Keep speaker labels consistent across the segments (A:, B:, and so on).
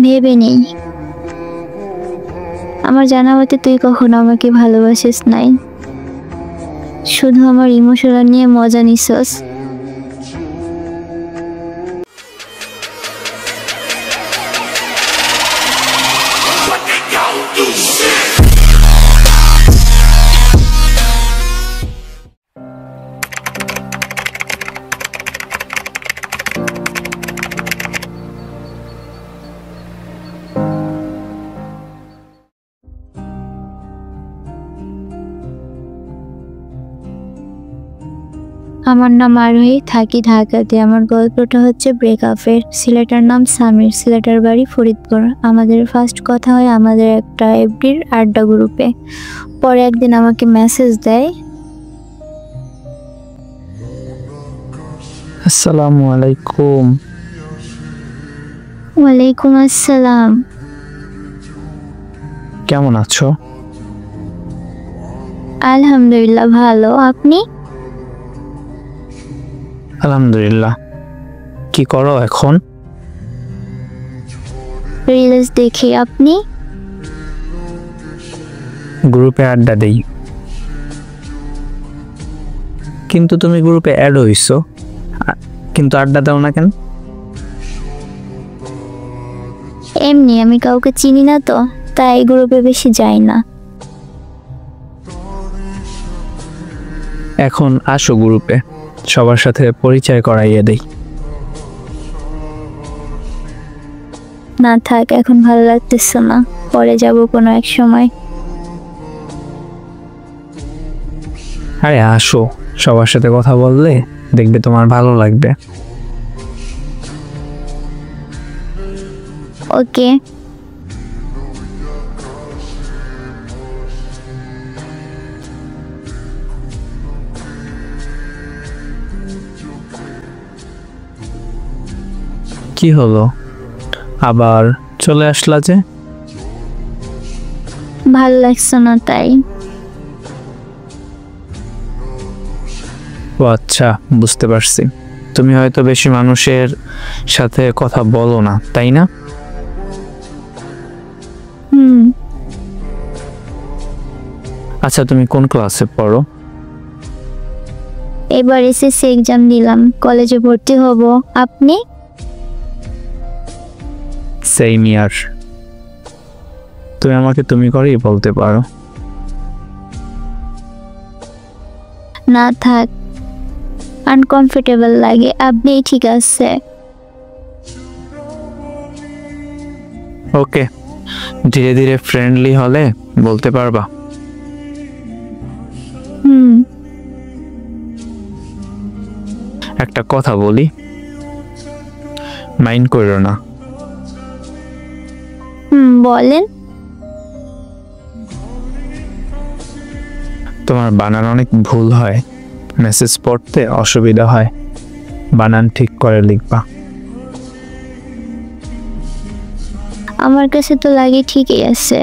A: ভেবে নেই। আমার জানা মতে তুই কখনো আমাকে ভালোবাসিস নাই, শুধু আমার ইমোশনাল নিয়ে মজা নিছস। আমার নাম আরোহী, থাকি ঢাকাতে। আমার গল্পটা হচ্ছে ব্রেকআপের। ছেলেটার নাম সামির, ছেলেটার বাড়ি ফরিদপুর। আমাদের ফার্স্ট কথা হয় আমাদের একটা এফডির আড্ডা গ্রুপে। পরে একদিন আমাকে মেসেজ দেয়,
B: আসসালামু আলাইকুম।
A: ওয়ালাইকুম আসসালাম।
B: কেমন আছো?
A: আলহামদুলিল্লাহ ভালো, আপনি?
B: আলহামদুলিল্লাহ। কি করো এখন?
A: রিলস দেখি, আপনি?
B: গ্রুপে আড্ডা দেই। কিন্তু তুমি গ্রুপে অ্যাড হইছো, কিন্তু আড্ডা দাও না কেন?
A: এমনি, আমি কাউকে চিনি না তো, তাই গ্রুপে বেশি যাই না।
B: এখন আসো গ্রুপে, সবার সাথে পরিচয় করাইয়ে দেই।
A: না থাক, এখন ভালো লাগতেছে না, পরে যাব কোনো এক সময়।
B: আরে আসো, সবার সাথে কথা বললে দেখবে তোমার ভালো লাগবে।
A: ওকে।
B: কি হলো, আবার চলে আসলা যে?
A: ভালো লাগছে না তাই।
B: ও আচ্ছা, বুঝতে পারছি। তুমি হয়তো বেশি মানুষের সাথে কথা বলো না, তাই না? আচ্ছা, তুমি কোন ক্লাসে পড়ো?
A: এবার এসএসসি এক্সাম দিলাম, কলেজে ভর্তি হব। আপনি?
B: সেম ইয়ার। তুমি আমাকে তুমি করেই বলতে পারো।
A: না থাক, আনকমফোর্টেবল লাগে। আপনি? ঠিক আছে।
B: ওকে, ধীরে ধীরে ফ্রেন্ডলি হলে বলতে পারবা। একটা কথা বলি, মাইন্ড করো না।
A: বলেন।
B: তোমার বানান অনেক ভুল হয়, মেসেজ পড়তে অসুবিধা হয়, বানান ঠিক করে লিখবা।
A: আমার কাছে তো লাগে ঠিকই আছে।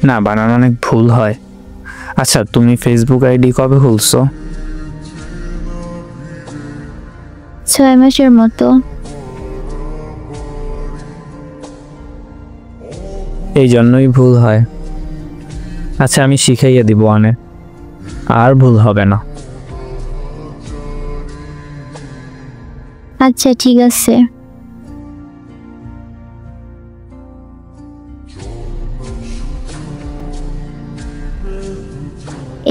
B: না, বানান অনেক ভুল হয়। আচ্ছা, তুমি ফেসবুক আইডি কবে খুলছো?
A: 6 মাসের মতো।
B: এই জন্যই ভুল হয়। আচ্ছা, আমি শিখাইয়ে দিব, আর ভুল হবে না।
A: আচ্ছা ঠিক আছে।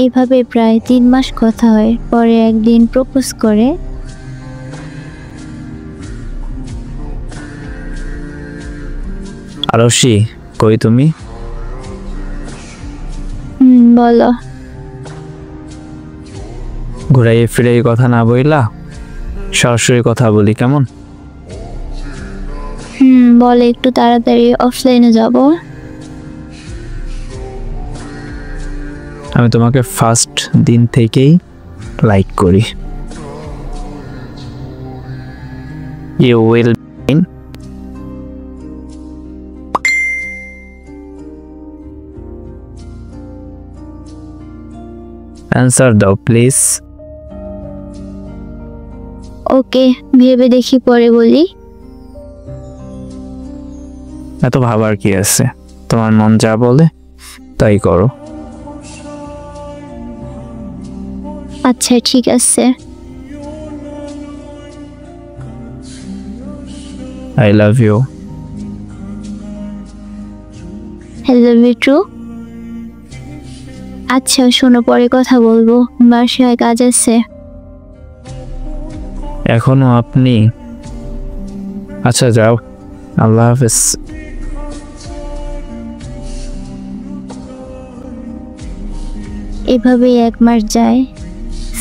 A: এইভাবে প্রায় 3 মাস কথা হয়। পরে একদিন প্রপোজ করে।
B: আরশি, কই তুমি?
A: বলো।
B: ঘুরাইয়ে ফিরে কথা না বইলা সরাসরি কথা বলি, কেমন?
A: বলে একটু তাড়াতাড়ি অফলাইনে যাব।
B: আমি তোমাকে ফার্স্ট দিন থেকেই লাইক করি। ইউ উইল অ্যান্সার দাও প্লিজ।
A: ওকে, ভেবে দেখি পরে বলি।
B: এত ভাবার কি আছে, তোমার মন যা বলে তাই করো।
A: আচ্ছা ঠিক আছে।
B: I love you.
A: Hello Mitru. আচ্ছা শোনো, পরে কথা বলবো, বাসায় কাজ আছে।
B: এখনো আপনি? আচ্ছা যাও, আল্লাহ হাফেজ।
A: এভাবেই 1 মাস যায়।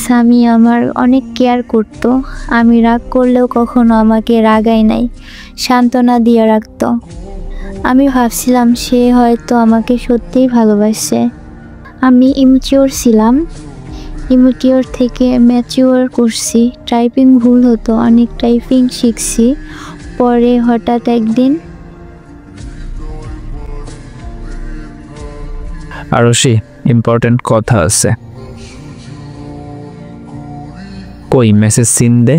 A: স্বামী আমার অনেক কেয়ার করতো। আমি রাগ করলেও কখনো আমাকে রাগায় নাই, সান্ত্বনা দিয়ে রাখতো। আমি ভাবছিলাম সে হয়তো আমাকে সত্যিই ভালোবাসে। আমি ইমচিওর ছিলাম, ইমচিওর থেকে ম্যাচিওর করছি। টাইপিং ভুল হতো, অনেক টাইপিং শিখছি। পরে হঠাৎ একদিন
B: আরশি, ইম্পর্টেন্ট কথা আছে। কই মেসেজ সিন দে।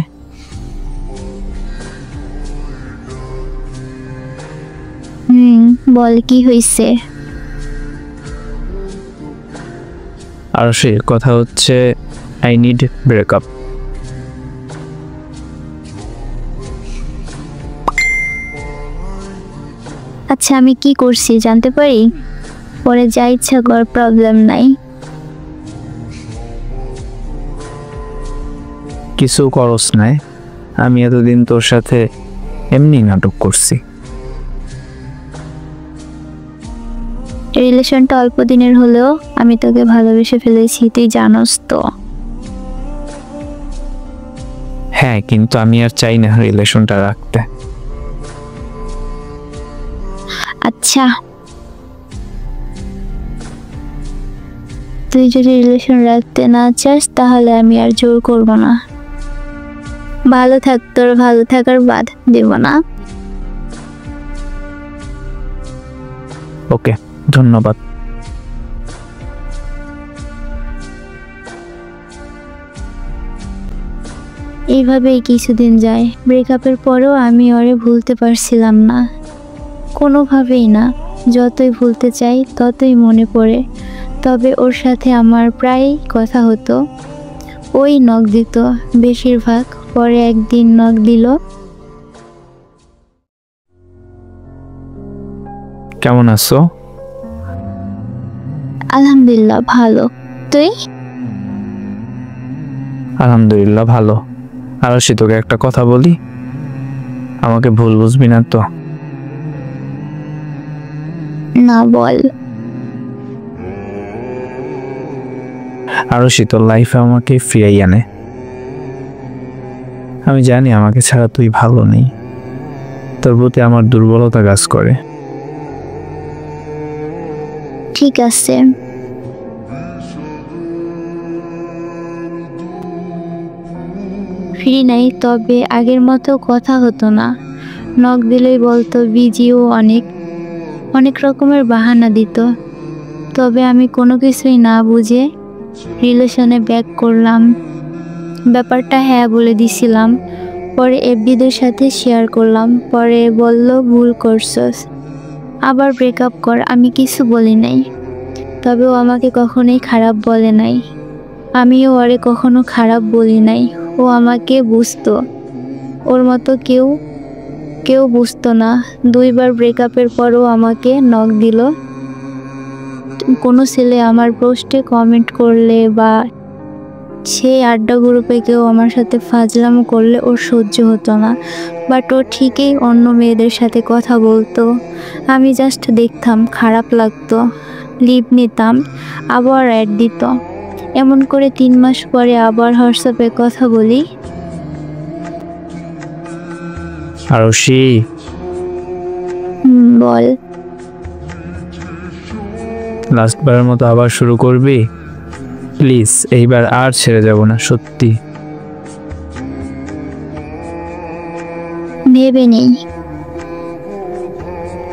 A: বল কি হয়েছে?
B: আরশি, কথা হচ্ছে আই নিড ব্রেকআপ।
A: আচ্ছা আমি কি করছি জানতে পারি? পরে যা ইচ্ছা কর, প্রবলেম নাই।
B: কিছু করস নাই, আমি এতদিন তোর সাথে এমনি নাটক করছি।
A: রিলেশনটা অল্প দিনের হলেও আমি তোকে ভালোবেসে ফেলেছি, তুই জানোস তো।
B: হ্যাঁ, কিন্তু আমি আর চাই না রিলেশনটা রাখতে।
A: আচ্ছা তুই যদি রিলেশন রাখতে না চাস তাহলে আমি আর জোর করব না। ভালো থাক, তোর ভালো থাকার বাদ দেব না।
B: ওকে, ধন্যবাদ।
A: এইভাবেই কিছুদিন যায়। ব্রেকআপের পরেও আমি ওরে ভুলতে পারছিলাম না, কোনোভাবেই না। যতই ভুলতে চাই ততই মনে পড়ে। তবে ওর সাথে আমার প্রায় কথা হতো। ওই নখ দিত বেশিরভাগ। পরে একদিন নখ দিল।
B: কেমন আছো?
A: আলহামদুলিল্লাহ ভালো, তুই?
B: আলহামদুলিল্লাহ ভালো। আরশি, তোকে একটা কথা বলি, আমাকে ভুল বুঝবি না তো?
A: না বল।
B: আরশি, তোর লাইফে আমাকে ফিরাই আনে। আমি জানি আমাকে ছাড়া তুই ভালো নেই, তোর প্রতি আমার দুর্বলতা কাজ করে।
A: ঠিক আছে। ফ্রি নাই, তবে আগের মতো কথা হতো না। নখ দিলেই বলতো বিজিও, অনেক রকমের বাহানা দিত। তবে আমি কোনো কিছুই না বুঝে রিলেশনে ব্যাক করলাম। ব্যাপারটা হ্যাঁ বলে দিছিলাম। পরে এফবিদের সাথে শেয়ার করলাম। পরে বলল ভুল করছস, আবার ব্রেকআপ কর। আমি কিছু বলি নাই, তবে ও আমাকে কখনোই খারাপ বলে নাই। আমিও ওরে কখনো খারাপ বলি নাই। ও আমাকে বুঝতো, ওর মতো কেউ বুঝতো না। 2 বার ব্রেকআপের পরও আমাকে নক দিল। কোনো ছেলে আমার পোস্টে কমেন্ট করলে বা সেই আড্ডা গ্রুপে কেউ আমার সাথে ফাজলামো করলে ওর সহ্য হতো না। বাট ও ঠিকই অন্য মেয়েদের সাথে কথা বলতো। আমি জাস্ট দেখতাম, খারাপ লাগতো, লিভ নিতাম, আবার অ্যাড দিত। এমন করে 3 মাস পরে আবার হোয়াটসঅ্যাপে কথা বলি।
B: আরশি,
A: বল।
B: লাস্টবারের মতো আবার শুরু করবি প্লিজ? এইবার আর ছেড়ে যাব না, সত্যি।
A: ভেবে নেই।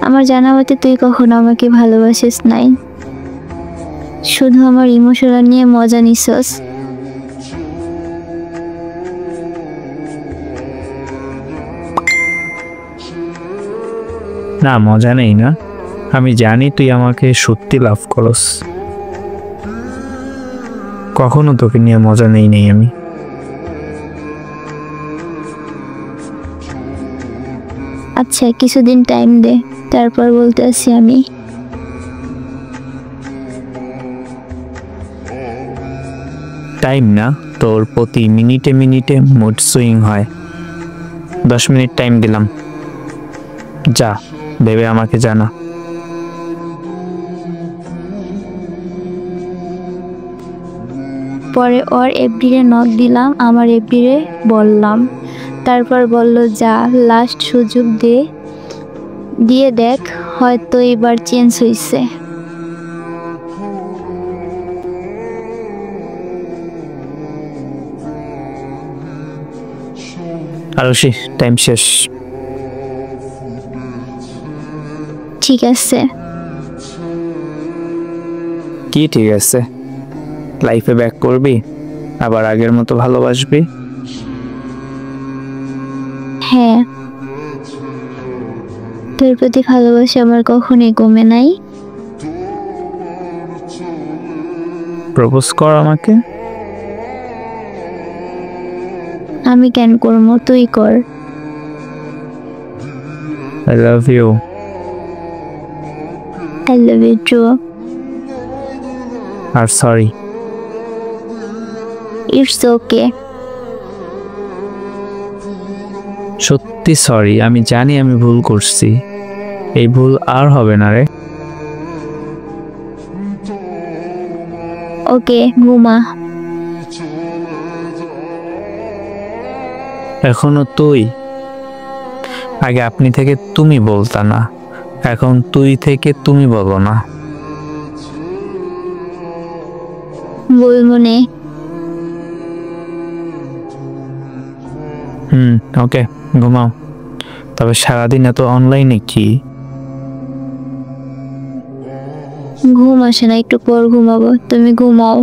A: আমার জানা মতে তুই কখনো আমাকে ভালোবাসিস নাই, শুধু আমার ইমোশনাল নিয়ে মজা নিছস।
B: না মজা নেই না, আমি জানি তুই আমাকে সত্যি লাভ করস। কখনো তোকে নিয়ে মজা নেই আমি।
A: আচ্ছা কিছুদিন টাইম দে, তারপর বলতে আসি আমি।
B: টাইম না, তোর প্রতি মিনিটে মিনিটে মুড সুইং হয়। 10 মিনিট টাইম দিলাম, যা ভেবে আমাকে জানা।
A: পরে ওর এফডিরে নক দিলাম, আমার এফডিরে বললাম। তারপর বলল যা লাস্ট সুযোগ দিয়ে দেখ, হয়তো এবার চেঞ্জ হইছে।
B: আরুষি, টাইম শেষ।
A: ঠিক আছে।
B: কি ঠিক আছে? লাইফে ব্যাক করবি, আবার আগের মতো ভালোবাসবি?
A: হ্যাঁ, তোর প্রতি ভালোবাসা আমার কখনোই কমে নাই।
B: প্রপোজ কর আমাকে।
A: আমি কেন করবো, তুই কর।
B: I love you.
A: I love you too.
B: আর সরি।
A: It's okay.
B: সত্যি সরি, আমি জানি আমি ভুল করছি, এই ভুল আর হবে না রে।
A: ওকে, ঘুমা।
B: এখনো তুই? আগে আপনি থেকে তুমি বলতা না, এখন তুই থেকে তুমি বলো না।
A: বলবো নে।
B: ওকে, ঘুমাও। তবে সারাদিন এত অনলাইনে কি?
A: ঘুম আসে না, একটু পর ঘুমাবো, তুমি ঘুমাও।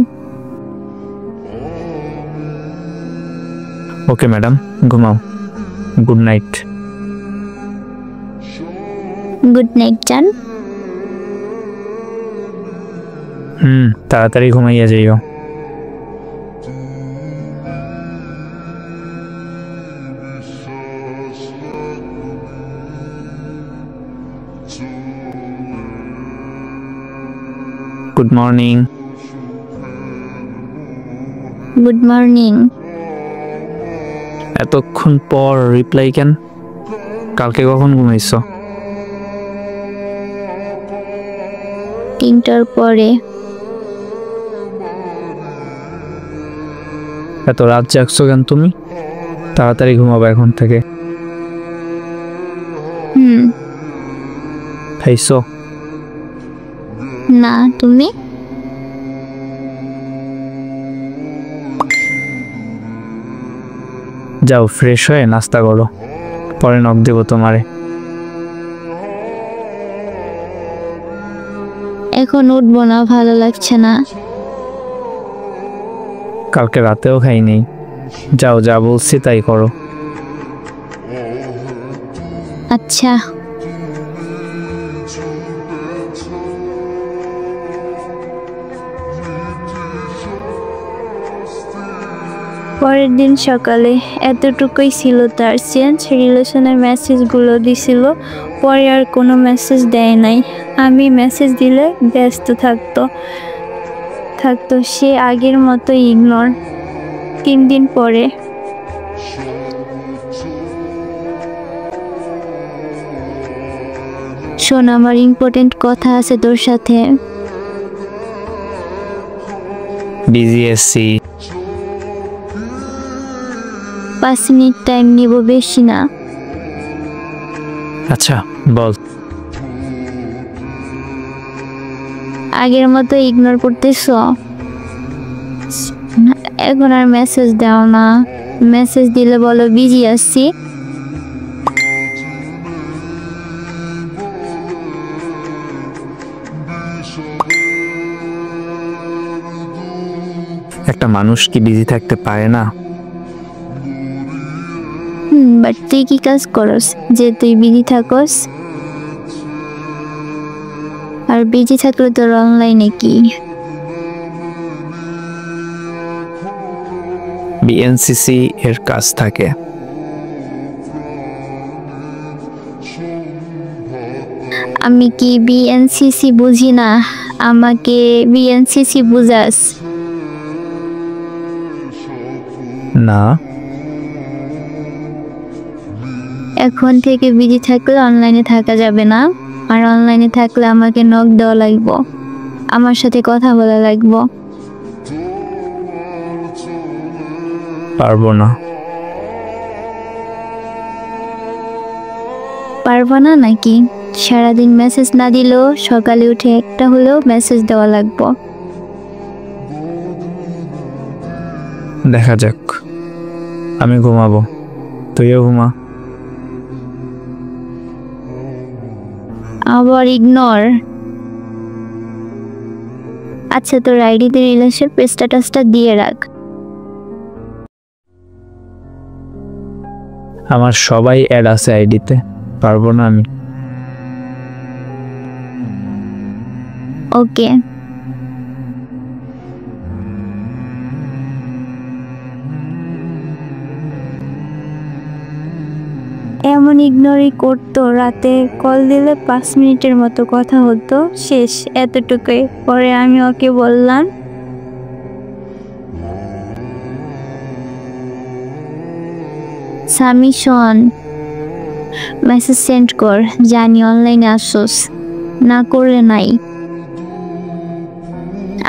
B: ওকে ম্যাডাম, ঘুমাও। Good night.
A: গুড নাইট জান।
B: তাড়াতাড়ি ঘুমাইয়া যাইও। Good morning.
A: Good morning.
B: এতক্ষণ পর রিপ্লাই কেন? কালকে কখন ঘুমাইছো?
A: 3টার পরে।
B: এত রাত জাগছো কেন তুমি? তাড়াতাড়ি ঘুমাবো এখন থেকে। খাইছো?
A: না, তুমি?
B: যাও ফ্রেশ হয়ে নাস্তা করো, পরে নক দেবো তোমারে।
A: এখন উঠবো না, ভালো লাগছে না।
B: কালকে রাতেও খাইনি। যাও, যা বলছি তাই করো।
A: আচ্ছা। পরের দিন সকালে এতটুকুই ছিল তার চেঞ্জ। রিলেশনের মেসেজগুলো দিছিল, পরে আর কোনো মেসেজ দেয় নাই। আমি মেসেজ দিলে ব্যস্ত থাকতো সে আগের মতো ইগনোর। 3 দিন পরে শোন, আমার ইম্পর্টেন্ট কথা আছে তোর সাথে।
B: বিজি আছি।
A: 5 মিনিট টাইম নিব, বেশি না।
B: আচ্ছা বল।
A: আগের মতো ইগনোর করতেছ? এখন আর মেসেজ দাও না। মেসেজ দিলে বলো বিজি আছি।
B: একটা মানুষ কি বিজি থাকতে পারে না?
A: বাট তুই কি কাজ করস যে তুই বিজি থাকস? আর বিজি থাকলে তোর অনলাইনে কি?
B: বিএনসিসি এর কাজ থাকে।
A: আমি কি বিএনসিসি বুঝি না? আমাকে বিএনসিসি বুঝাস?
B: না,
A: এখন থেকে বিজি থাকলে অনলাইনে থাকা যাবে না, আর অনলাইনে থাকলে আমাকে নক দেওয়া লাগবে, আমার সাথে কথা বলা লাগবে।
B: পারবো না।
A: পারবো না নাকি? সারাদিন মেসেজ না দিলেও সকালে উঠে একটা হলেও মেসেজ দেওয়া লাগবে।
B: দেখা যাক, আমি ঘুমাবো, তুইও ঘুমা।
A: আবার ইগনোর? আচ্ছা, তোর আইডিতে রিলেশন স্ট্যাটাসটা দিয়ে রাখ।
B: আমার সবাই অ্যাড আছে আইডিতে, পারবো না আমি।
A: ওকে। এমন ইগনোরই করতো, রাতে কল দিলে 5 মিনিটের মতো কথা হতো, শেষ, এতটুকুই। পরে আমি ওকে বললাম, সামি শোন, মেসেজ সেন্ড কর, জানি অনলাইনে আসোস, না করলে নাই।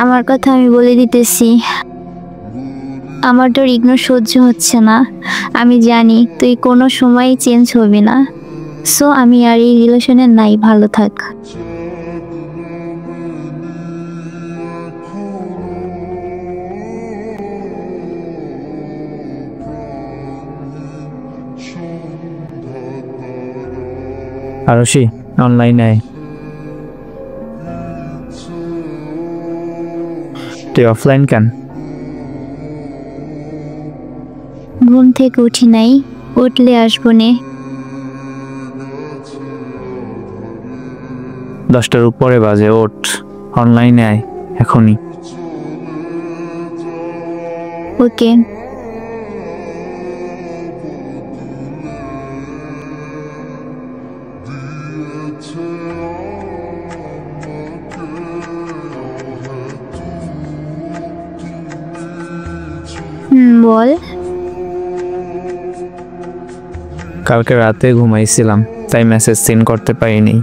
A: আমার কথা আমি বলে দিতেছি, আমার তোর ইগনোর সহ্য হচ্ছে না। আমি জানি তুই কোনো সময় চেঞ্জ হবি না, সো আমি আর এই রিলেশনে নাই, ভালো থাক।
B: আরশি, অনলাইনে আয়। তুই অফলাইন কেন?
A: ঘুম থেকে উঠি নাই, উঠলে আসবো নে।
B: 10টার উপরে বাজে, ওঠ, অনলাইনে আয় এখনই।
A: ওকে। বল।
B: কালকে রাতে ঘুমাইছিলাম, তাই মেসেজ সিন করতে পারিনি।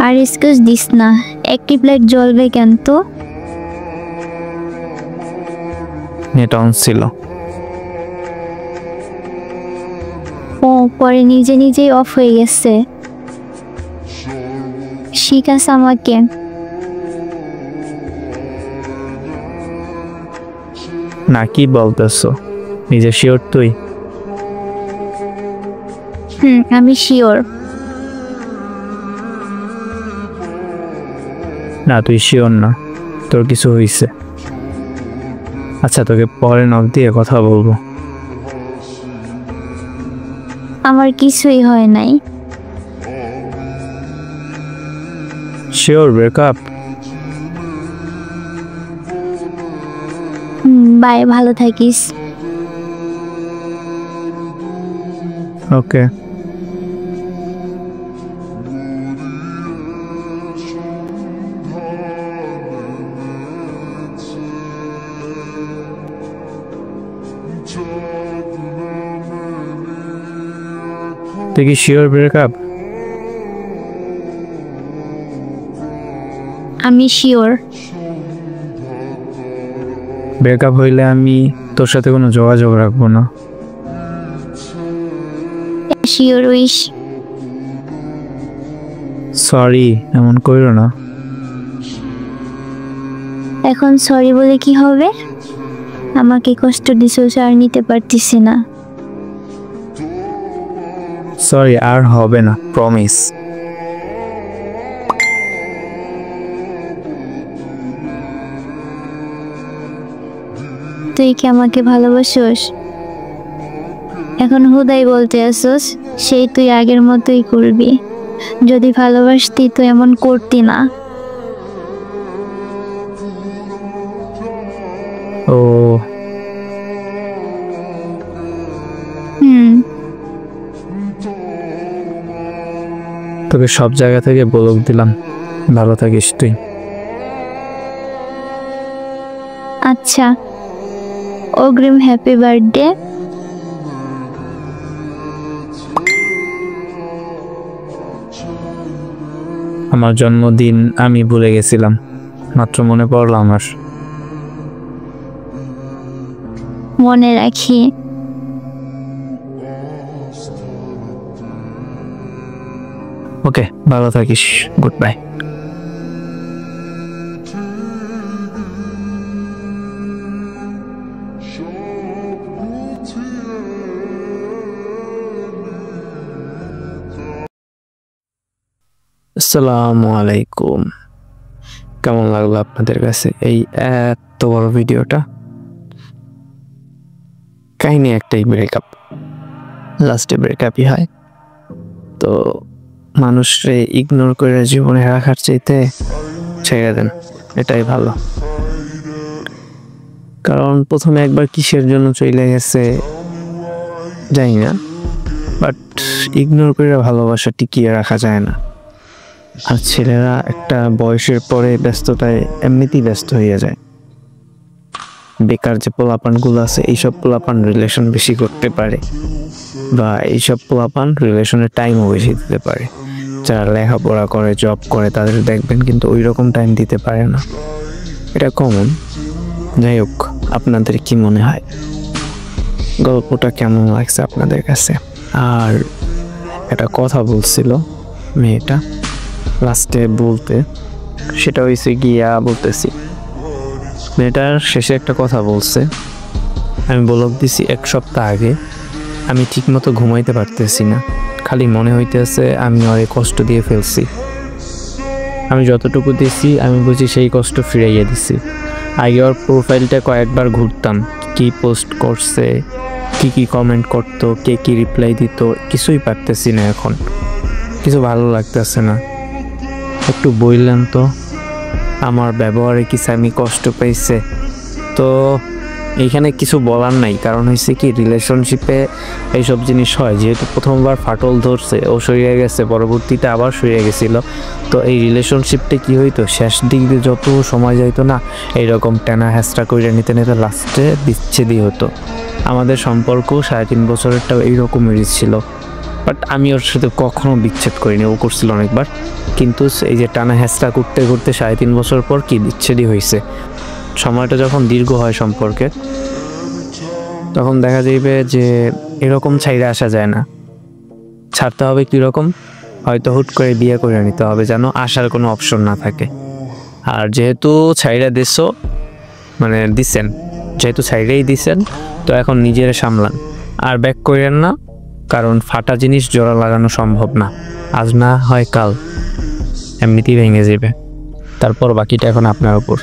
A: আর এক্সকিউজ দিস না, অ্যাক্টিভ লাইট জ্বলবে কেন তো?
B: নেট অন ছিল।
A: ও, পরে নিজে নিজেই অফ হয়ে গেছে। শিখাস আমাকে।
B: না, কি বলতেছো? নিজে শিওর তুই?
A: আমি শিওর।
B: না, তুই শিওর না, তোর কিছু হয়েছে। আচ্ছা, তোকে পরে নক দিয়ে কথা বলবো।
A: আমার কিছুই হয় নাই।
B: Sure breakup?
A: বাই, ভালো থাকিস।
B: ওকে। তুই কি শিওর ব্রেকআপ?
A: আমি শিওর।
B: ব্রেকআপ হইলে আমি তোর সাথে কোনো যোগাযোগ রাখবো না।
A: Sure wish.
B: সরি, এমন কইরো না।
A: এখন সরি বলে কি হবে? আমাকে কষ্ট দিছোস, আর নিতে পারতেছি না।
B: সরি, আর হবে না, প্রমিস।
A: তুই কি আমাকে ভালোবাসোস? এখন হুদাই বলতে আসোস সেই তুই আগের মতোই করবি। যদি ভালোবাসতি তো এমন করতি না।
B: ও তোকে সব জায়গা থেকে বলক দিলাম, ভালো থাকিস তুই।
A: আচ্ছা, অগ্রিম হ্যাপি বার্থডে।
B: আমার জন্মদিন আমি ভুলে গেছিলাম, মাত্র মনে পড়লো আমার।
A: মনে রাখি।
B: ওকে, ভালো থাকিস, গুড বাই। আসসালামু আলাইকুম। কেমন লাগলো আপনাদের কাছে এই এত বড় ভিডিওটা? কাহিনী একটাই, ব্রেকআপ। লাস্টে ব্রেকআপই হয়। তো মানুষরে ইগনোর করে জীবনে রাখার চাইতে ছেড়ে দেন, এটাই ভালো। কারণ প্রথমে একবার কিসের জন্য চলে গেছে জানি না, বাট ইগনোর করে ভালোবাসা টিকিয়ে রাখা যায় না। আর ছেলেরা একটা বয়সের পরে ব্যস্ততায় এমনিতেই ব্যস্ত হয়ে যায়। বেকার যে পোলাপানগুলো আছে, এইসব পোলাপান রিলেশন বেশি করতে পারে, বা এইসব পোলাপান রিলেশনের টাইমও বেশি দিতে পারে। যারা লেখাপড়া করে, জব করে, তাদের দেখবেন কিন্তু ওই রকম টাইম দিতে পারে না। এটা কমন। যাই হোক, আপনাদের কি মনে হয়, গল্পটা কেমন লাগছে আপনাদের কাছে? আর একটা কথা বলছিল মেয়েটা লাস্টে বলতে, সেটা হয়েছে গিয়া বলতেছি। মেয়েটার শেষে একটা কথা বলছে, আমি বলক দিছি 1 সপ্তাহ আগে, আমি ঠিকমতো ঘুমাইতে পারতেছি না, খালি মনে হইতেছে আমি অনেক কষ্ট দিয়ে ফেলছি। আমি যতটুকু দিছি আমি বুঝি সেই কষ্ট ফিরাইয়া দিছি। আগে ওর প্রোফাইলটা কয়েকবার ঘুরতাম, কি পোস্ট করছে, কি কমেন্ট করতো, কে কি রিপ্লাই দিত, কিছুই পারতেছি না। এখন কিছু ভালো লাগতেছে না। একটু বললেন তো আমার ব্যবহারে কিছু আমি কষ্ট পাইছে? তো এইখানে কিছু বলার নাই, কারণ হয়েছে কি, রিলেশনশিপে এইসব জিনিস হয়। যেহেতু প্রথমবার ফাটল ধরছে, ও সরিয়ে গেছে, পরবর্তীতে আবার সরিয়ে গেছিল। তো এই রিলেশনশিপটা কি হইতো, শেষ দিক দিয়ে যত সময় যাইতো না, এইরকম টেনা হ্যাঁচড়া করে নিতে নিতে লাস্টে বিচ্ছেদই হতো। আমাদের সম্পর্ক 3.5 বছরেরটাও এইরকমেরই ছিল, বাট আমি ওর সাথে কখনো বিচ্ছেদ করিনি, ও করছিল অনেকবার। কিন্তু এই যে টানা হ্যাঁচড়া করতে করতে 3.5 বছর পর কি বিচ্ছেদই হয়েছে। সময়টা যখন দীর্ঘ হয় সম্পর্কে, তখন দেখা যাবে যে এরকম ছাইরে আসা যায় না। ছাড়তে হবে কীরকম, হয়তো হুট করে বিয়ে করে নিতে হবে, যেন আসার কোনো অপশন না থাকে। আর যেহেতু ছাইরা দিছো, মানে দিছেন, যেহেতু ছাইরেই দিছেন, তো এখন নিজের সামলান, আর ব্যাক করেন না। কারণ ফাটা জিনিস জোড়া লাগানো সম্ভব না, আজ না হয় কাল এমনিতেই ভেঙে যাবে। তারপর বাকিটা এখন আপনার উপর।